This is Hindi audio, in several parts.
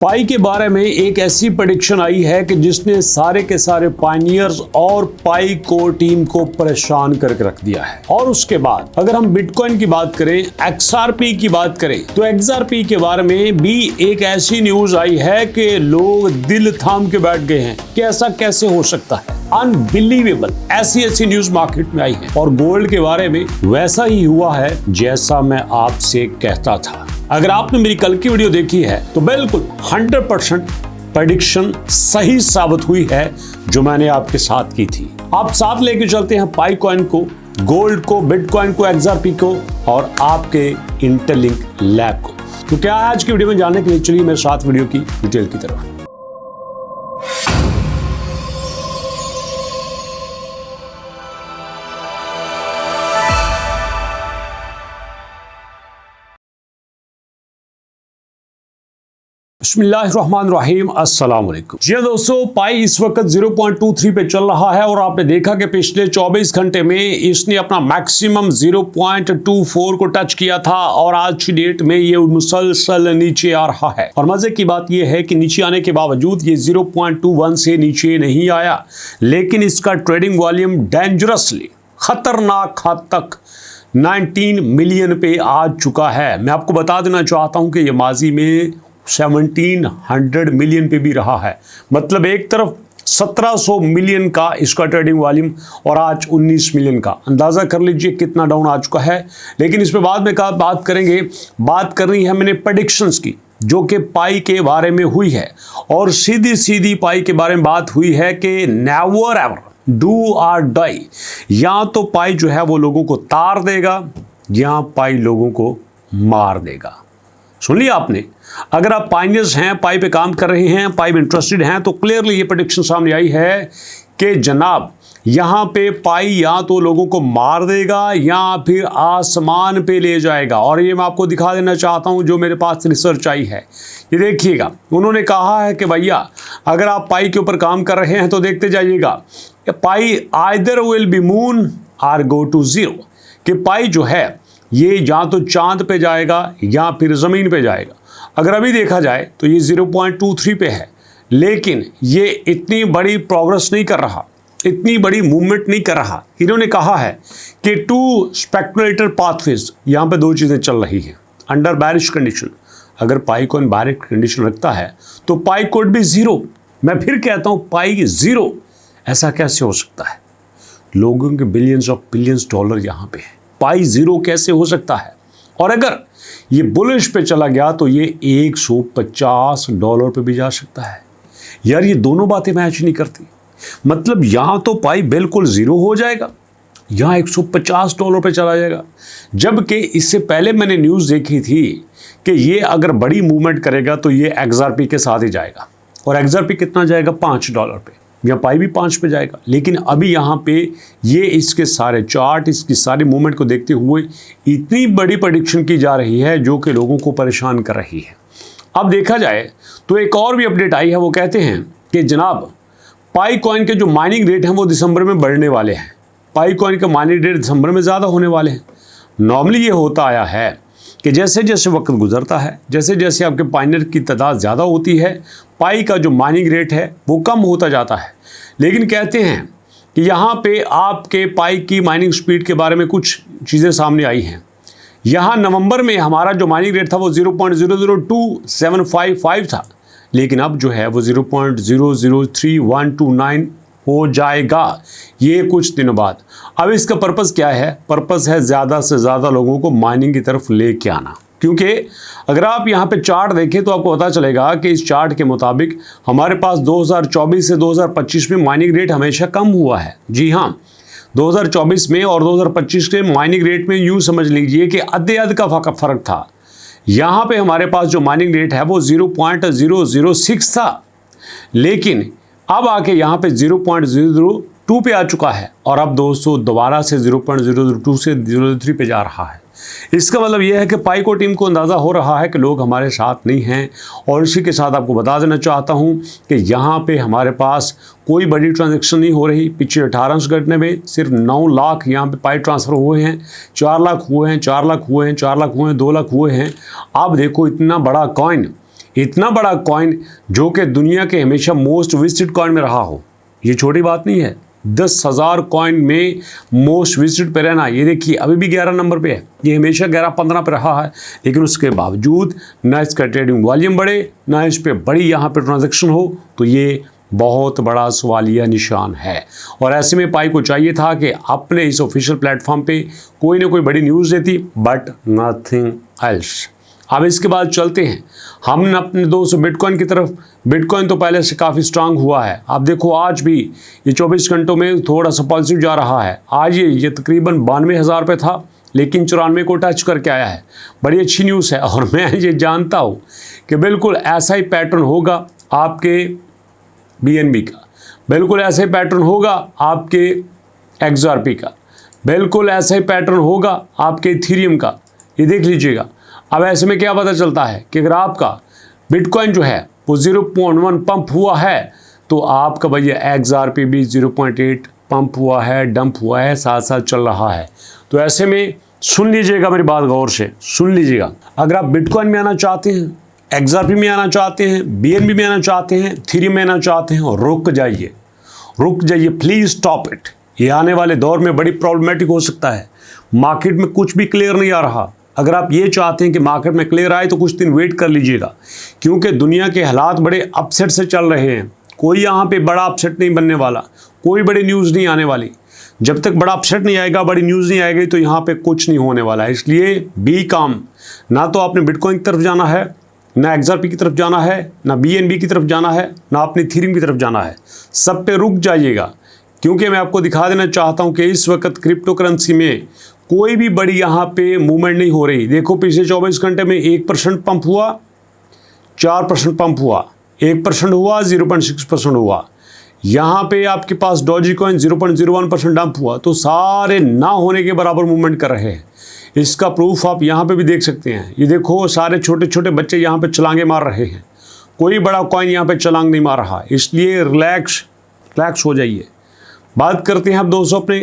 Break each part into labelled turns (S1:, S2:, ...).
S1: पाई के बारे में एक ऐसी प्रेडिक्शन आई है कि जिसने सारे के सारे पायनियर्स और पाई को टीम को परेशान करके रख दिया है। और उसके बाद अगर हम बिटकॉइन की बात करें, एक्सआरपी की बात करें, तो एक्सआरपी के बारे में भी एक ऐसी न्यूज आई है कि लोग दिल थाम के बैठ गए हैं कि ऐसा कैसे हो सकता है। अनबिलीवेबल, ऐसी न्यूज मार्केट में आई है। और गोल्ड के बारे में वैसा ही हुआ है जैसा मैं आपसे कहता था। अगर आपने मेरी कल की वीडियो देखी है तो बिल्कुल 100% प्रेडिक्शन सही साबित हुई है जो मैंने आपके साथ की थी। आप साथ लेके चलते हैं पाई कॉइन को, गोल्ड को, बिटकॉइन को, एक्सआरपी को और आपके इंटरलिंक लैब को। तो क्या है आज की वीडियो में जानने के लिए चलिए मेरे साथ वीडियो की डिटेल की तरफ। बिस्मिल्लाहिर्रहमानिर्रहीम, अस्सलाम वालेकुम। जी दोस्तों, पाई इस वक्त 0.23 पे चल रहा है और आपने देखा कि पिछले 24 घंटे में इसने अपना मैक्सिमम 0.24 को टच किया था और आज की डेट में ये मुसलसल नीचे आ रहा है। और मजे की बात ये है कि नीचे आने के बावजूद ये 0.21 से नीचे नहीं आया, लेकिन इसका ट्रेडिंग वॉल्यूम डेंजरसली खतरनाक हद तक 19 मिलियन पे आ चुका है। मैं आपको बता देना चाहता हूं कि ये माजी में 1700 मिलियन पे भी रहा है। मतलब एक तरफ 1700 मिलियन का इसका ट्रेडिंग वॉल्यूम और आज 19 मिलियन का। अंदाज़ा कर लीजिए कितना डाउन आ चुका है। लेकिन इस पे बाद में बात करेंगे। बात करनी है मैंने प्रेडिक्शंस की जो कि पाई के बारे में हुई है और सीधी पाई के बारे में बात हुई है कि नेवर एवर डू और डाई। या तो पाई जो है वो लोगों को तार देगा या पाई लोगों को मार देगा। सुन लिया आपने। अगर आप पाइनियर्स हैं, पाई पे काम कर रहे हैं, पाई में इंटरेस्टेड हैं, तो क्लियरली ये प्रेडिक्शन सामने आई है कि जनाब यहाँ पे पाई या तो लोगों को मार देगा या फिर आसमान पे ले जाएगा। और ये मैं आपको दिखा देना चाहता हूँ जो मेरे पास रिसर्च आई है। ये देखिएगा, उन्होंने कहा है कि भैया अगर आप पाई के ऊपर काम कर रहे हैं तो देखते जाइएगा, pi either will be moon or go to zero. कि पाई जो है ये या तो चांद पे जाएगा या फिर ज़मीन पे जाएगा। अगर अभी देखा जाए तो ये 0.23 पे है, लेकिन ये इतनी बड़ी प्रोग्रेस नहीं कर रहा, इतनी बड़ी मूवमेंट नहीं कर रहा। इन्होंने कहा है कि टू स्पेकुलेटर पाथवेज, यहाँ पे दो चीज़ें चल रही हैं अंडर बैरिश कंडीशन। अगर पाई कॉइन बैरिश कंडीशन रखता है तो पाई कोड भी ज़ीरो। मैं फिर कहता हूँ पाई ज़ीरो, ऐसा कैसे हो सकता है? लोगों के बिलियंस ऑफ बिलियंस डॉलर यहाँ पे है, पाई ज़ीरो कैसे हो सकता है? और अगर ये बुलिश पे चला गया तो ये $150 पे भी जा सकता है। यार ये दोनों बातें मैच नहीं करती। मतलब यहाँ तो पाई बिल्कुल ज़ीरो हो जाएगा, यहाँ $150 पे चला जाएगा। जबकि इससे पहले मैंने न्यूज़ देखी थी कि ये अगर बड़ी मूवमेंट करेगा तो ये एक्सआरपी के साथ ही जाएगा। और एक्सआरपी कितना जाएगा? $5 पे, या पाई भी 5 पे जाएगा। लेकिन अभी यहाँ पे ये इसके सारे चार्ट, इसकी सारी मूवमेंट को देखते हुए इतनी बड़ी प्रेडिक्शन की जा रही है जो कि लोगों को परेशान कर रही है। अब देखा जाए तो एक और भी अपडेट आई है। वो कहते हैं कि जनाब पाई कॉइन के जो माइनिंग रेट हैं वो दिसंबर में बढ़ने वाले हैं। पाई कॉइन के माइनिंग रेट दिसंबर में ज़्यादा होने वाले हैं। नॉर्मली ये होता आया है कि जैसे जैसे वक्त गुजरता है, जैसे जैसे आपके पाइनर की तादाद ज़्यादा होती है, पाई का जो माइनिंग रेट है वो कम होता जाता है। लेकिन कहते हैं कि यहाँ पे आपके पाई की माइनिंग स्पीड के बारे में कुछ चीज़ें सामने आई हैं। यहाँ नवंबर में हमारा जो माइनिंग रेट था वो 0.002755 था, लेकिन अब जो है वो 0.003129 हो जाएगा ये कुछ दिनों बाद। अब इसका पर्पज़ क्या है? पर्पज़ है ज़्यादा से ज़्यादा लोगों को माइनिंग की तरफ लेके आना। क्योंकि अगर आप यहाँ पे चार्ट देखें तो आपको पता चलेगा कि इस चार्ट के मुताबिक हमारे पास 2024 से 2025 में माइनिंग रेट हमेशा कम हुआ है। जी हाँ, 2024 में और 2025 के माइनिंग रेट में यूँ समझ लीजिए कि अध का फ़र्क था। यहाँ पे हमारे पास जो माइनिंग रेट है वो 0.006 था, लेकिन अब आके यहाँ पे 0.002 पे आ चुका है और अब दोस्तों दोबारा से 0.002 से 0.03 पे जा रहा है। इसका मतलब यह है कि पाई को टीम को अंदाज़ा हो रहा है कि लोग हमारे साथ नहीं हैं। और इसी के साथ आपको बता देना चाहता हूं कि यहाँ पे हमारे पास कोई बड़ी ट्रांजैक्शन नहीं हो रही। पिछले 18 घंटे में सिर्फ 9 लाख यहाँ पे पाई ट्रांसफ़र हुए हैं, 4 लाख हुए हैं, 4 लाख हुए हैं, 4 लाख हुए हैं, 2 लाख हुए हैं। आप देखो इतना बड़ा कॉइन इतना बड़ा कॉइन जो कि दुनिया के हमेशा मोस्ट विजिटेड कॉइन में रहा हो, ये छोटी बात नहीं है। 10,000 कॉइन में मोस्ट विजिटेड पे रहना, ये देखिए अभी भी 11 नंबर पे है। ये हमेशा 11-15 पे रहा है, लेकिन उसके बावजूद ना इसका ट्रेडिंग वॉल्यूम बढ़े, ना इस पे बड़ी यहाँ पे ट्रांजैक्शन हो, तो ये बहुत बड़ा सवालिया निशान है। और ऐसे में पाई को चाहिए था कि अपने इस ऑफिशियल प्लेटफॉर्म पे कोई ना कोई बड़ी न्यूज़ देती, बट नथिंग एल्स। अब इसके बाद चलते हैं हम अपने दोस्त बिटकॉइन की तरफ। बिटकॉइन तो पहले से काफ़ी स्ट्रांग हुआ है। आप देखो आज भी ये 24 घंटों में थोड़ा सा पॉजिटिव जा रहा है। आज ये तकरीबन 92,000 पे था, लेकिन 94 को टच करके आया है। बड़ी अच्छी न्यूज़ है। और मैं ये जानता हूँ कि बिल्कुल ऐसा ही पैटर्न होगा आपके BNB का, बिल्कुल ऐसा ही पैटर्न होगा आपके XRP का, बिल्कुल ऐसा ही पैटर्न होगा आपके इथेरियम का। ये देख लीजिएगा। अब ऐसे में क्या पता चलता है कि अगर आपका बिटकॉइन जो है वो 0.1 पंप हुआ है, तो आपका भैया XRP भी 0.8 पंप हुआ है, डंप हुआ है, साथ साथ चल रहा है। तो ऐसे में सुन लीजिएगा मेरी बात गौर से, सुन लीजिएगा। अगर आप बिटकॉइन में आना चाहते हैं, XRP में आना चाहते हैं, BNB में आना चाहते हैं, इथेरियम में आना चाहते हैं, और रुक जाइए, रुक जाइए, प्लीज़ स्टॉप इट। ये आने वाले दौर में बड़ी प्रॉब्लमेटिक हो सकता है। मार्केट में कुछ भी क्लियर नहीं आ रहा। अगर आप ये चाहते हैं कि मार्केट में क्लियर आए तो कुछ दिन वेट कर लीजिएगा, क्योंकि दुनिया के हालात बड़े अपसेट से चल रहे हैं। कोई यहाँ पे बड़ा अपसेट नहीं बनने वाला, कोई बड़ी न्यूज़ नहीं आने वाली। जब तक बड़ा अपसेट नहीं आएगा, बड़ी न्यूज़ नहीं आएगी, तो यहाँ पे कुछ नहीं होने वाला है। इसलिए बी काम। ना तो आपने बिटकॉइन की तरफ जाना है, ना XRP की तरफ जाना है, ना BNB की तरफ जाना है, ना अपनी इथेरियम की तरफ जाना है। सब पे रुक जाइएगा, क्योंकि मैं आपको दिखा देना चाहता हूँ कि इस वक्त क्रिप्टो करेंसी में कोई भी बड़ी यहाँ पे मूवमेंट नहीं हो रही। देखो पिछले 24 घंटे में 1% पंप हुआ, 4% पंप हुआ, 1% हुआ, 0.6% हुआ। यहाँ पे आपके पास डॉजी कॉइन 0.01% डंप हुआ। तो सारे ना होने के बराबर मूवमेंट कर रहे हैं। इसका प्रूफ आप यहाँ पे भी देख सकते हैं। ये देखो सारे छोटे छोटे बच्चे यहाँ पे छलांगे मार रहे हैं। कोई बड़ा कॉइन यहाँ पे छलांग नहीं मार रहा। इसलिए रिलैक्स हो जाइए। बात करते हैं अब दोस्तों अपने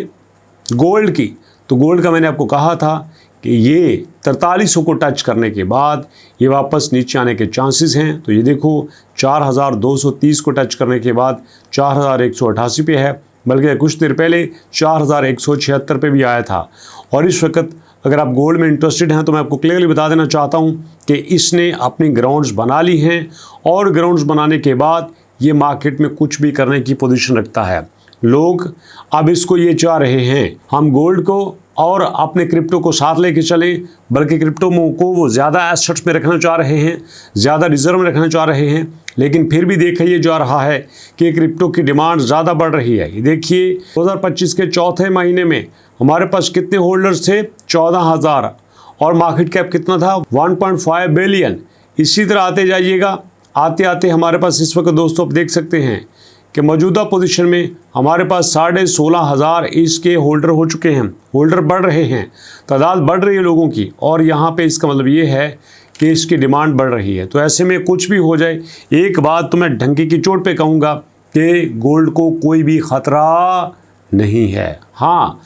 S1: गोल्ड की। तो गोल्ड का मैंने आपको कहा था कि ये 4300 को टच करने के बाद ये वापस नीचे आने के चांसेस हैं। तो ये देखो 4230 को टच करने के बाद 4188 पे है, बल्कि कुछ देर पहले 4176 पे भी आया था। और इस वक्त अगर आप गोल्ड में इंटरेस्टेड हैं तो मैं आपको क्लियरली बता देना चाहता हूं कि इसने अपनी ग्राउंड्स बना ली हैं, और ग्राउंड्स बनाने के बाद ये मार्केट में कुछ भी करने की पोजीशन रखता है। लोग अब इसको ये चाह रहे हैं हम गोल्ड को और अपने क्रिप्टो को साथ लेके चलें, बल्कि क्रिप्टो को वो ज़्यादा एसेट्स में रखना चाह रहे हैं, ज़्यादा रिजर्व में रखना चाह रहे हैं। लेकिन फिर भी देखा ये जा रहा है कि क्रिप्टो की डिमांड ज़्यादा बढ़ रही है। ये देखिए 2025 के चौथे महीने में हमारे पास कितने होल्डर्स थे, 14,000, और मार्केट कैप कितना था, 1.5 बिलियन। इसी तरह आते जाइएगा। आते आते हमारे पास इस वक्त दोस्तों आप देख सकते हैं कि मौजूदा पोजीशन में हमारे पास 16,500 इसके होल्डर हो चुके हैं। होल्डर बढ़ रहे हैं, तादाद बढ़ रही है लोगों की, और यहाँ पे इसका मतलब ये है कि इसकी डिमांड बढ़ रही है। तो ऐसे में कुछ भी हो जाए, एक बात तो मैं ढंकी की चोट पे कहूँगा कि गोल्ड को कोई भी ख़तरा नहीं है। हाँ,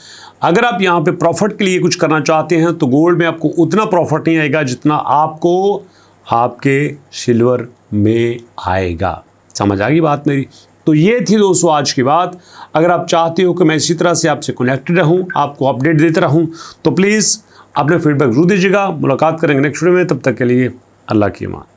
S1: अगर आप यहाँ पे प्रॉफिट के लिए कुछ करना चाहते हैं तो गोल्ड में आपको उतना प्रॉफिट नहीं आएगा जितना आपको आपके सिल्वर में आएगा। समझ आ गई बात मेरी? तो ये थी दोस्तों आज की बात। अगर आप चाहते हो कि मैं इसी तरह से आपसे कनेक्टेड रहूं, आपको अपडेट देते रहूं, तो प्लीज़ अपने फीडबैक जरूर दीजिएगा। मुलाकात करेंगे नेक्स्ट वीडियो में। तब तक के लिए अल्लाह की अमान।